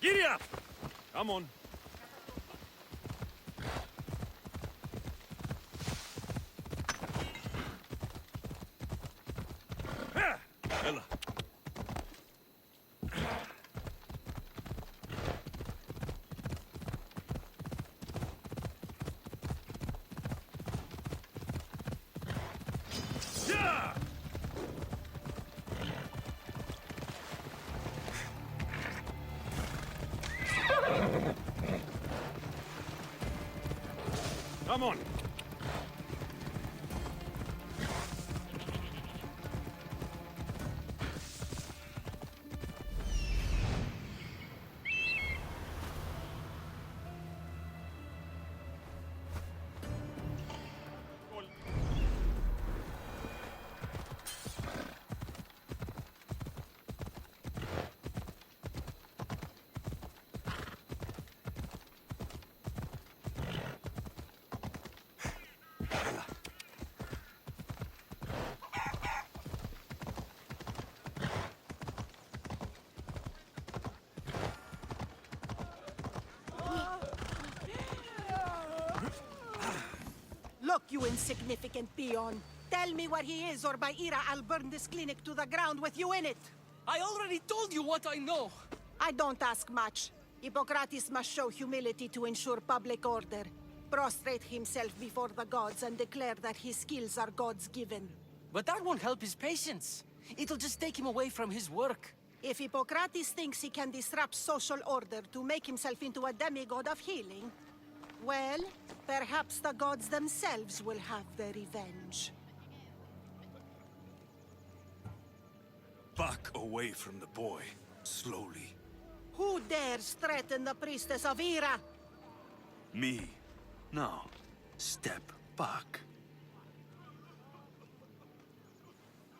Giddy up! Come on. Ella. Yeah! Come on. Look, you insignificant peon. Tell me where he is, or by Ira, I'll burn this clinic to the ground with you in it. I already told you what I know. I don't ask much. Hippocrates must show humility to ensure public order. Prostrate himself before the gods and declare that his skills are gods given. But that won't help his patients. It'll just take him away from his work. If Hippocrates thinks he can disrupt social order to make himself into a demigod of healing, well, perhaps the gods themselves will have their revenge. Back away from the boy, slowly. Who dares threaten the priestess of Ira? Me. Now, step back.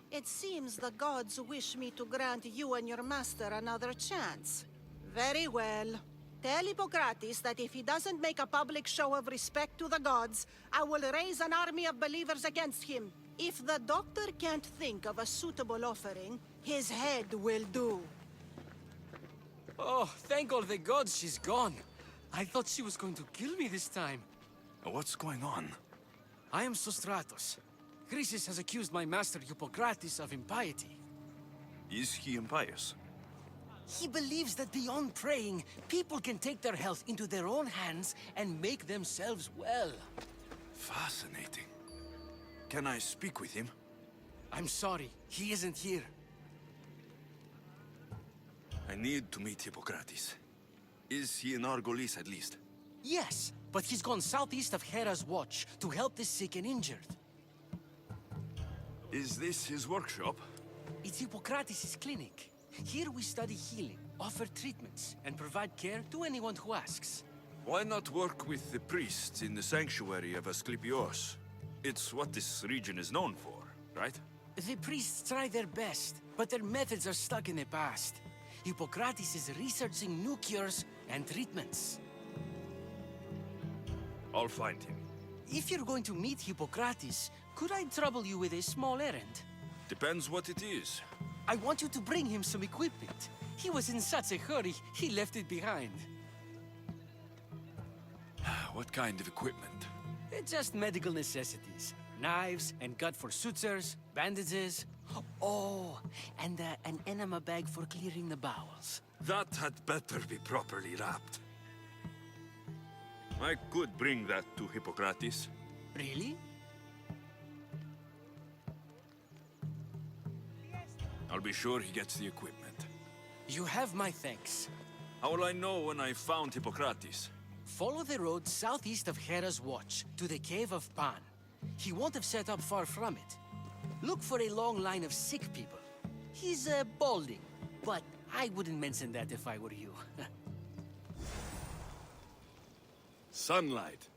It seems the gods wish me to grant you and your master another chance. Very well. Tell Hippocrates that if he doesn't make a public show of respect to the gods, I will raise an army of believers against him. If the doctor can't think of a suitable offering, his head will do. Oh, thank all the gods she's gone. I thought she was going to kill me this time. What's going on? I am Sostratos. Chrysis has accused my master Hippocrates of impiety. Is he impious? He believes that beyond praying, people can take their health into their own hands and make themselves well. Fascinating. Can I speak with him? I'm sorry, he isn't here. I need to meet Hippocrates. Is he in Argolis at least? Yes, but he's gone southeast of Hera's watch to help the sick and injured. Is this his workshop? It's Hippocrates' clinic. Here we study healing, offer treatments, and provide care to anyone who asks. Why not work with the priests in the sanctuary of Asclepios? It's what this region is known for, right? The priests try their best, but their methods are stuck in the past. Hippocrates is researching new cures and treatments. I'll find him. If you're going to meet Hippocrates, could I trouble you with a small errand? Depends what it is. I want you to bring him some equipment. He was in such a hurry, he left it behind. What kind of equipment? Just medical necessities. Knives and gut for sutures, bandages. Oh, and an enema bag for clearing the bowels. That had better be properly wrapped. I could bring that to Hippocrates. Really? I'll be sure he gets the equipment. You have my thanks. How will I know when I found Hippocrates? Follow the road southeast of Hera's watch to the cave of Pan. He won't have set up far from it. Look for a long line of sick people. He's balding, but I wouldn't mention that if I were you. Sunlight.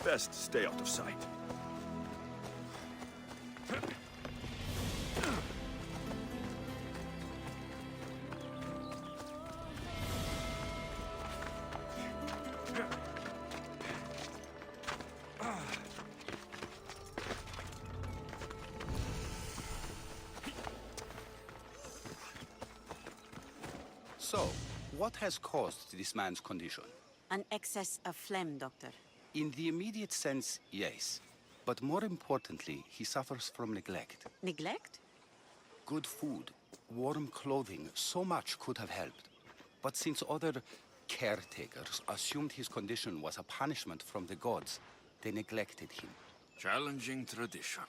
Best stay out of sight. So, what has caused this man's condition? An excess of phlegm, Doctor. In the immediate sense, yes. But more importantly, he suffers from neglect. Neglect? Good food, warm clothing, so much could have helped. But since other caretakers assumed his condition was a punishment from the gods, they neglected him. Challenging tradition.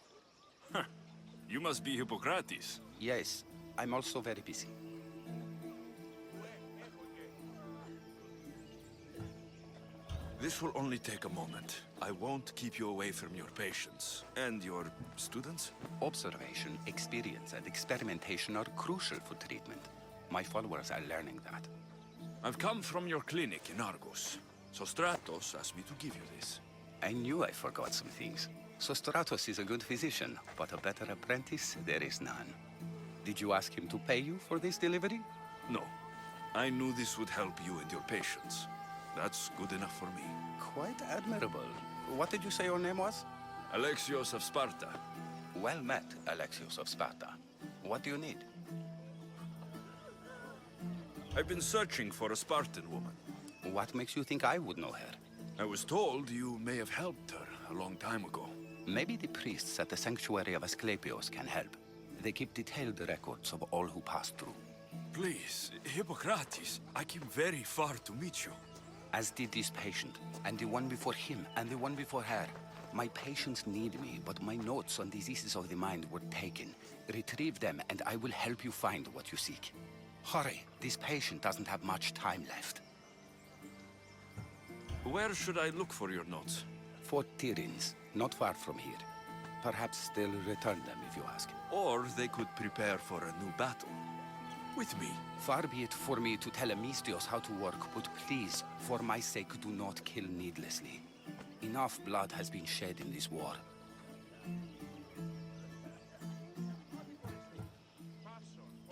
Huh. You must be Hippocrates. Yes, I'm also very busy. This will only take a moment. I won't keep you away from your patients. And your students? Observation, experience, and experimentation are crucial for treatment. My followers are learning that. I've come from your clinic in Argos. So Stratos asked me to give you this. I knew I forgot some things. So Stratos is a good physician, but a better apprentice there is none. Did you ask him to pay you for this delivery? No. I knew this would help you and your patients. That's good enough for me. Quite admirable. What did you say your name was? Alexios of Sparta. Well met, Alexios of Sparta. What do you need? I've been searching for a Spartan woman. What makes you think I would know her? I was told you may have helped her a long time ago. Maybe the priests at the sanctuary of Asclepios can help. They keep detailed records of all who passed through. Please, Hippocrates, I came very far to meet you. As did this patient, and the one before him, and the one before her. My patients need me, but my notes on diseases of the mind were taken. Retrieve them, and I will help you find what you seek. Hurry, this patient doesn't have much time left. Where should I look for your notes? Fort Tyrins, not far from here. Perhaps they'll return them if you ask. Or they could prepare for a new battle. With me. Far be it for me to tell Amistios how to work, but please, for my sake, do not kill needlessly. Enough blood has been shed in this war.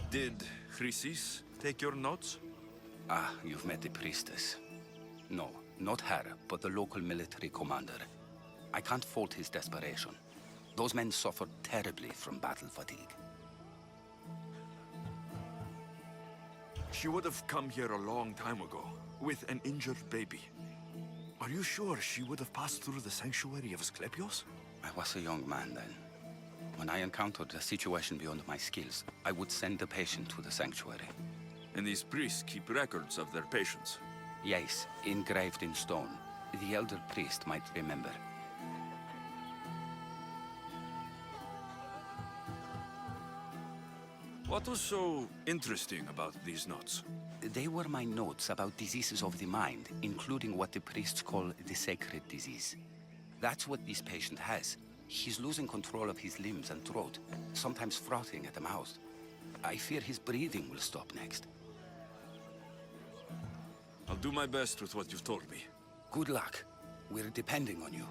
Did Chrysis take your notes? Ah, you've met the priestess. No, not her, but the local military commander. I can't fault his desperation. Those men suffered terribly from battle fatigue. She would have come here a long time ago, with an injured baby. Are you sure she would have passed through the sanctuary of Asclepios? I was a young man then. When I encountered a situation beyond my skills, I would send the patient to the sanctuary. And these priests keep records of their patients? Yes, engraved in stone. The elder priest might remember. What was so interesting about these notes? They were my notes about diseases of the mind, including what the priests call the sacred disease. That's what this patient has. He's losing control of his limbs and throat, sometimes frothing at the mouth. I fear his breathing will stop next. I'll do my best with what you've told me. Good luck. We're depending on you.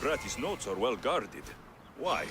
Hippocrates' notes are well guarded. Why?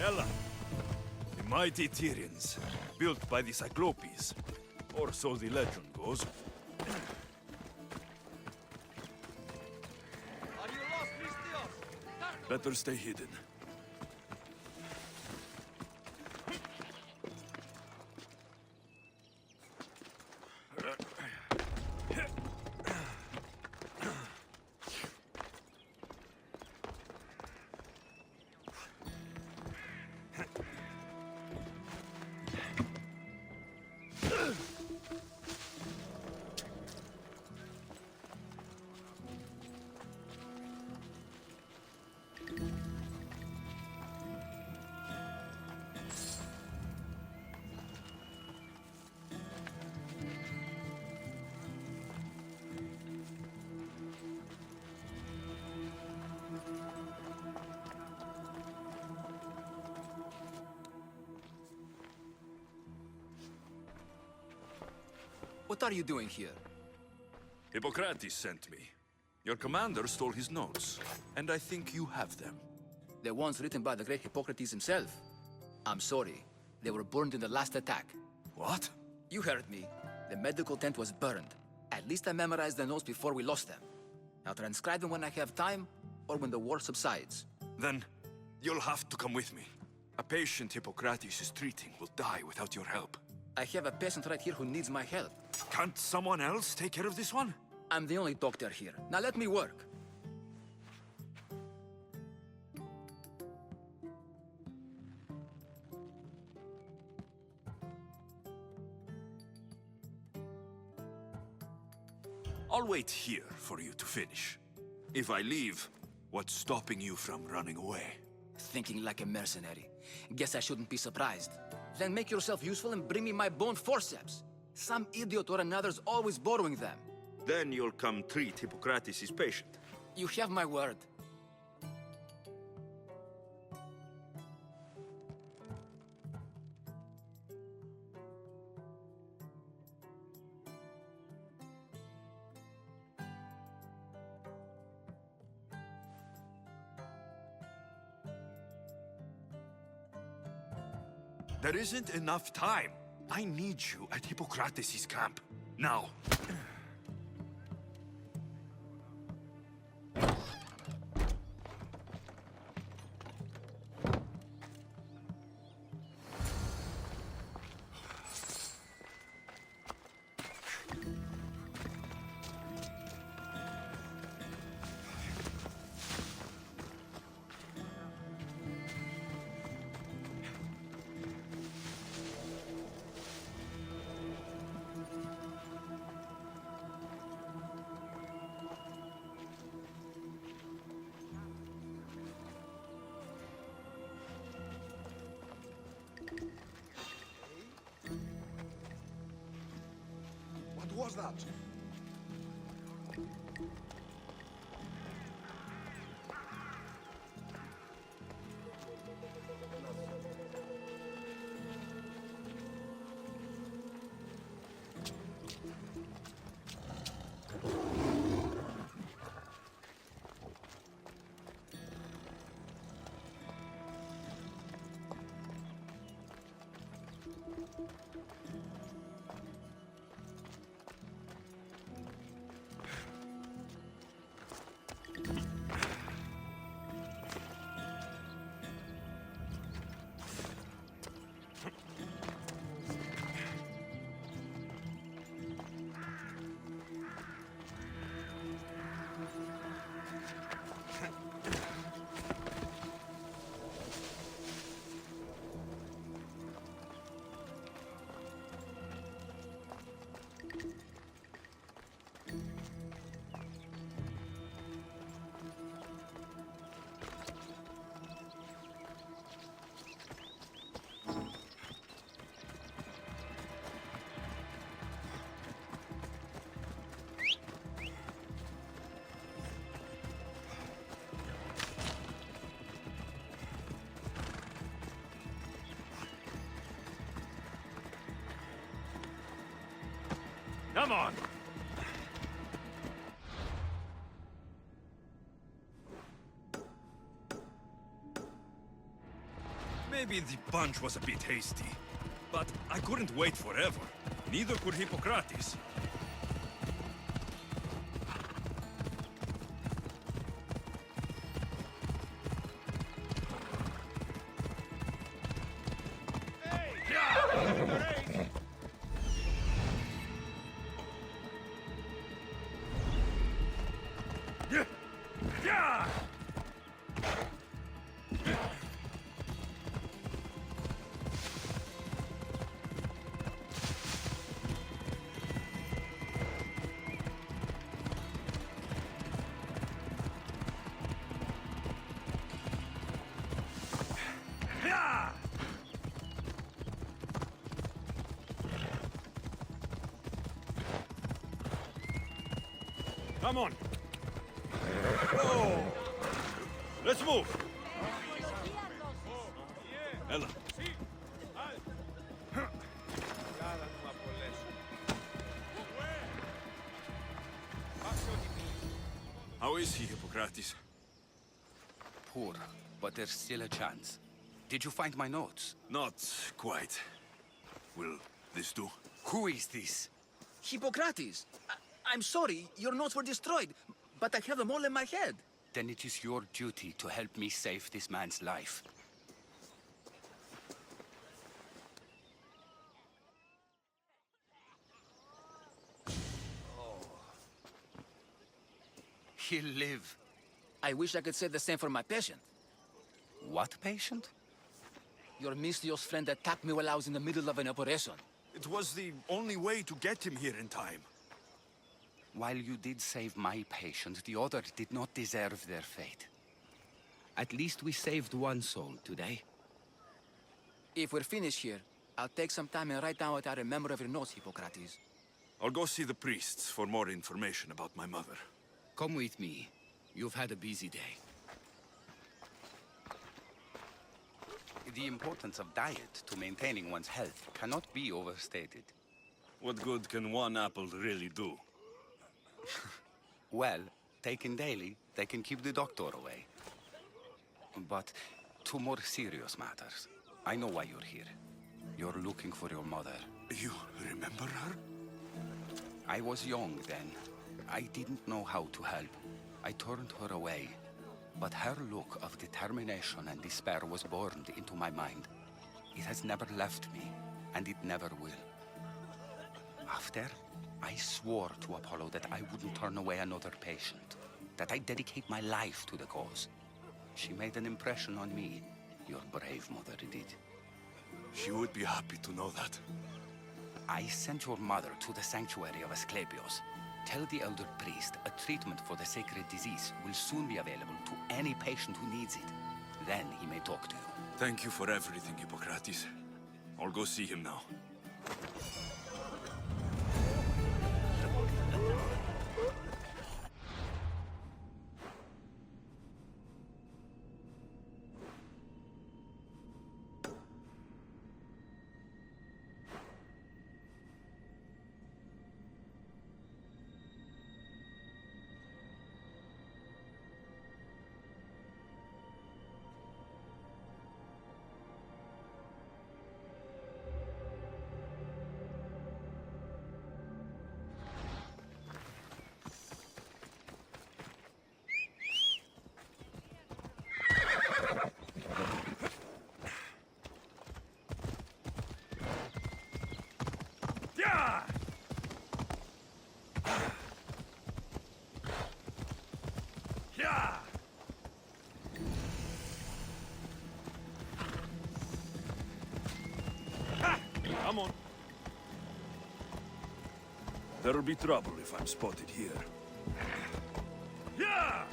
Ella, the mighty Tyrians, built by the Cyclopes, or so the legend goes. Better stay hidden. What are you doing here? Hippocrates sent me. Your commander stole his notes, and I think you have them. The ones written by the great Hippocrates himself. I'm sorry. They were burned in the last attack. What? You heard me. The medical tent was burned. At least I memorized the notes before we lost them. I'll transcribe them when I have time, or when the war subsides. Then, you'll have to come with me. A patient Hippocrates is treating will die without your help. I have a patient right here who needs my help. Can't someone else take care of this one? I'm the only doctor here. Now let me work. I'll wait here for you to finish. If I leave, what's stopping you from running away? Thinking like a mercenary. Guess I shouldn't be surprised. Then make yourself useful and bring me my bone forceps. Some idiot or another's always borrowing them. Then you'll come treat Hippocrates' patient. You have my word. There isn't enough time. I need you at Hippocrates' camp. Now. What was that? Come on! Maybe the punch was a bit hasty, but I couldn't wait forever. Neither could Hippocrates. Come on. Whoa. Let's move. Ella. How is he, Hippocrates? Poor, but there's still a chance. Did you find my notes? Not quite. Will this do? Who is this? Hippocrates! I'm sorry, your notes were destroyed, but I have them all in my head. Then it is your duty to help me save this man's life. He'll live. I wish I could say the same for my patient. What patient? Your mysterious friend attacked me while I was in the middle of an operation. It was the only way to get him here in time. While you did save my patient, the other did not deserve their fate. At least we saved one soul today. If we're finished here, I'll take some time and write down what I remember of your notes, Hippocrates. I'll go see the priests for more information about my mother. Come with me. You've had a busy day. The importance of diet to maintaining one's health cannot be overstated. What good can one apple really do? Well, taken daily, they can keep the doctor away. But to more serious matters. I know why you're here. You're looking for your mother. You remember her? I was young then. I didn't know how to help. I turned her away. But her look of determination and despair was burned into my mind. It has never left me, and it never will. After, I swore to Apollo that I wouldn't turn away another patient, that I'd dedicate my life to the cause. She made an impression on me. Your brave mother did. She would be happy to know that. I sent your mother to the sanctuary of Asclepios. Tell the elder priest a treatment for the sacred disease will soon be available to any patient who needs it. Then he may talk to you. Thank you for everything, Hippocrates. I'll go see him now. Come on. There'll be trouble if I'm spotted here. Yeah!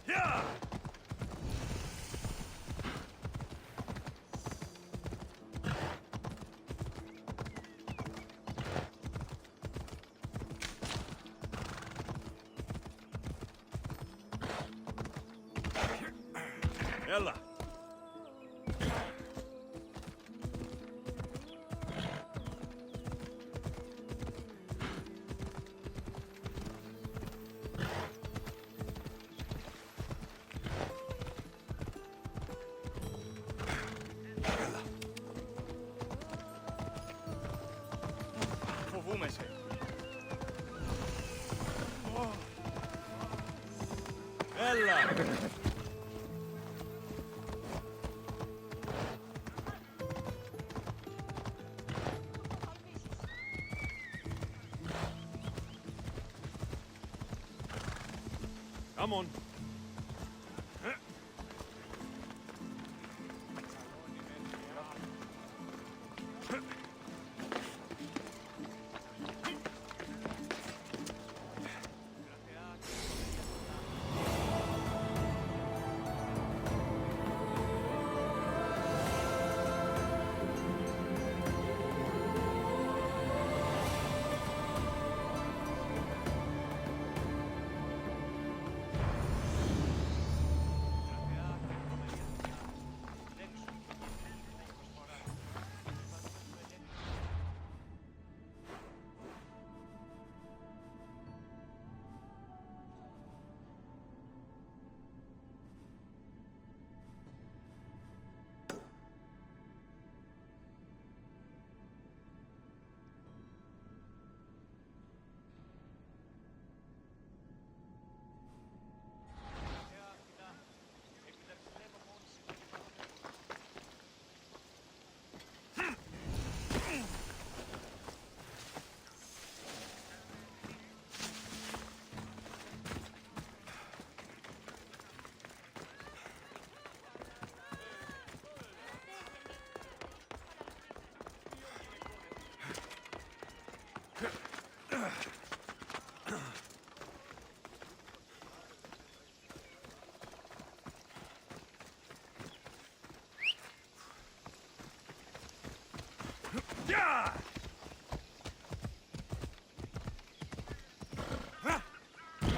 Yeah! Ella. φοβούμαι σε. Έλα! Come on.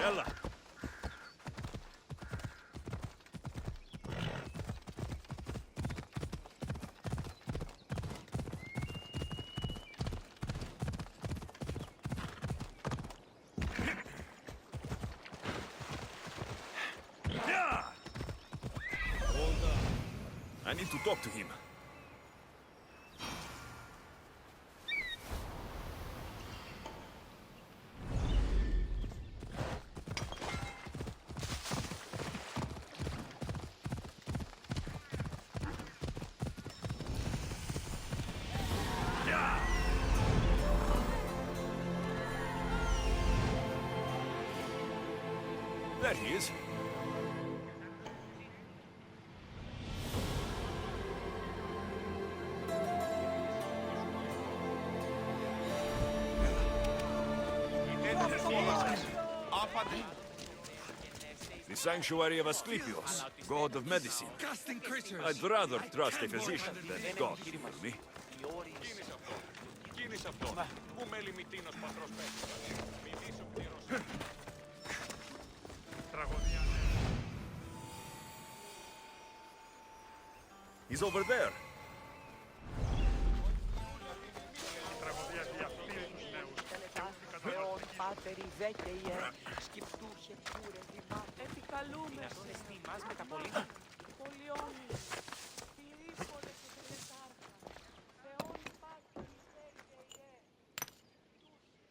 Έλα! I need to talk to him. There he is. The sanctuary of Asclepios, god of medicine. I'd rather trust a physician than God for me. He's over there.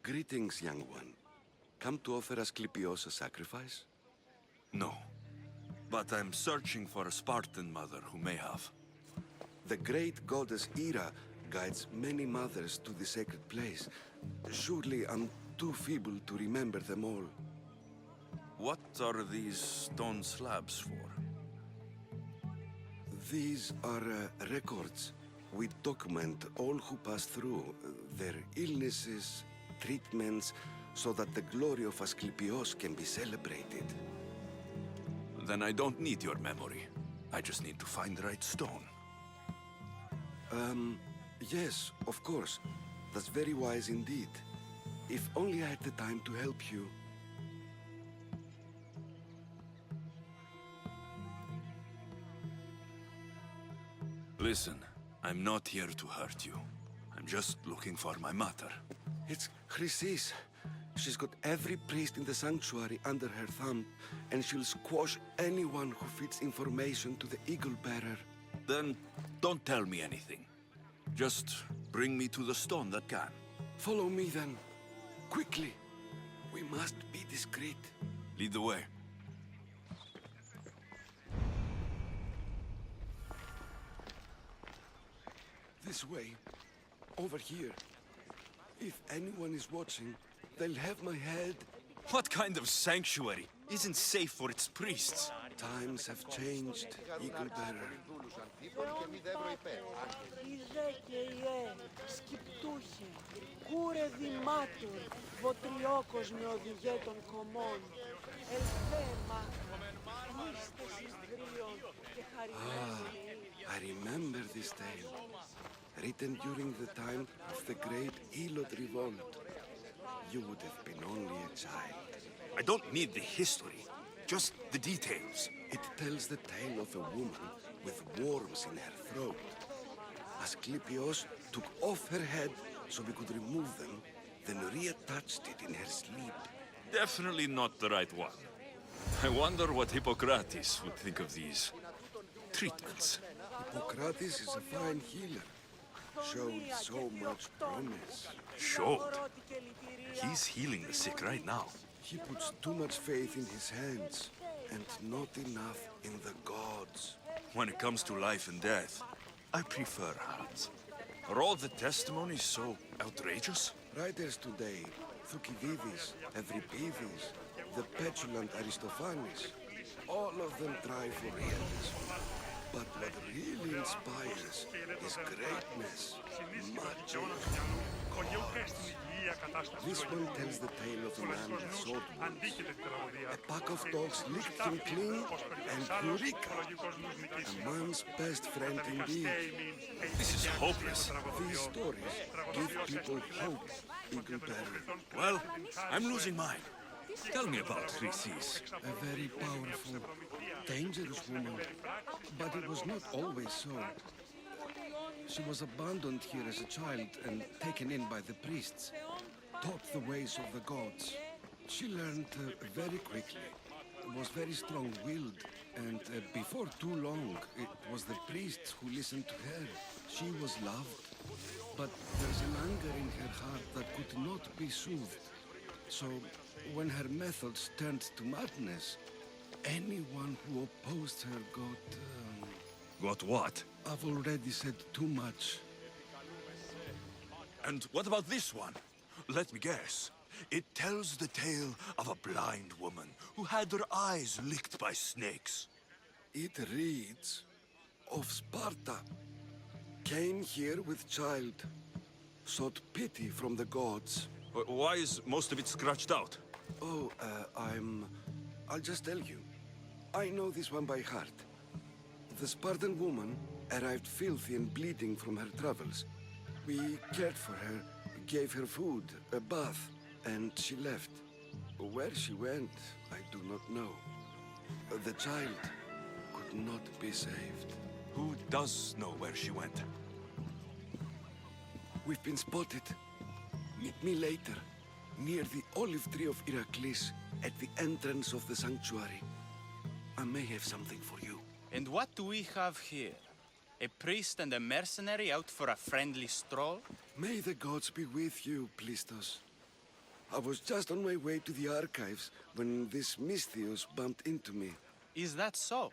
Greetings, young one. Come to offer Asclepios a sacrifice? No. But I'm searching for a Spartan mother who may have. The great goddess Hera guides many mothers to the sacred place. Surely I'm too feeble to remember them all. What are these stone slabs for? These are records. We document all who pass through, their illnesses, treatments, so that the glory of Asclepios can be celebrated. Then I don't need your memory. I just need to find the right stone. Yes, of course. That's very wise indeed. If only I had the time to help you. Listen, I'm not here to hurt you. I'm just looking for my mother. It's Chrysis. She's got every priest in the sanctuary under her thumb, and she'll squash anyone who feeds information to the Eagle Bearer. Then don't tell me anything. Just bring me to the stone that can. Follow me then. Quickly. We must be discreet. Lead the way. This way. Over here. If anyone is watching, they'll have my head. What kind of sanctuary isn't safe for its priests? Times have changed, Eagle Bearer. a.k.a. Σκυπτούχε, κούρε δημάτων, βοτριόκος με οδηγέ των κομμών, ελθέμα, μίστες εις δρίων και χαρημένοι. I remember this tale. Written during the time of the great Elot revolt. You would have been only a child. I don't need the history, just the details. It tells the tale of a woman with worms in her throat. Asclepios took off her head so we could remove them, then reattached it in her sleep. Definitely not the right one. I wonder what Hippocrates would think of these treatments. Hippocrates is a fine healer. Showed so much promise. Showed? He's healing the sick right now. He puts too much faith in his hands and not enough in the gods. When it comes to life and death, I prefer hands. Are all the testimonies so outrageous? Writers today, Thucydides, Euripides, the petulant Aristophanes, all of them try for realism. But what really inspires is greatness, magic. This one tells the tale of a man with sword wounds. A pack of dogs licked him clean, and Eureka! A man's best friend indeed. This is hopeless. These stories give people hope, Eagle Bearer. Well, I'm losing mine. Tell me about Chrysis. A very powerful, dangerous woman. But it was not always so. She was abandoned here as a child and taken in by the priests, taught the ways of the gods. She learned very quickly, was very strong-willed, and before too long, it was the priests who listened to her. She was loved, but there's an anger in her heart that could not be soothed. So, when her methods turned to madness, anyone who opposed her got... Got what? I've already said too much. And what about this one? Let me guess. It tells the tale of a blind woman who had her eyes licked by snakes. It reads of Sparta. Came here with child. Sought pity from the gods. Why is most of it scratched out? Oh, I'll just tell you. I know this one by heart. The Spartan woman arrived filthy and bleeding from her travels. We cared for her, gave her food, a bath, and she left. Where she went, I do not know. The child could not be saved. Who does know where she went? We've been spotted. Meet me later, near the olive tree of Iraklis, at the entrance of the sanctuary. I may have something for you. And what do we have here? A priest and a mercenary out for a friendly stroll? May the gods be with you, Plistos. I was just on my way to the archives when this Misthios bumped into me. Is that so?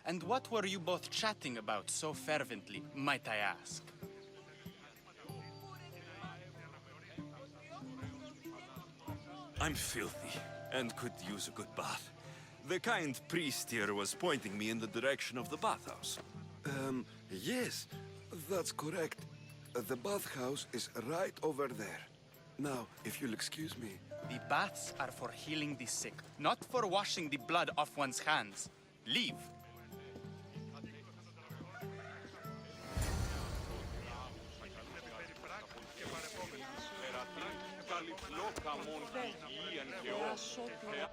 And what were you both chatting about so fervently, might I ask? I'm filthy and could use a good bath. The kind priest here was pointing me in the direction of the bathhouse. Yes, that's correct. The bathhouse is right over there. Now, if you'll excuse me. The baths are for healing the sick, not for washing the blood off one's hands. Leave. Φέρ,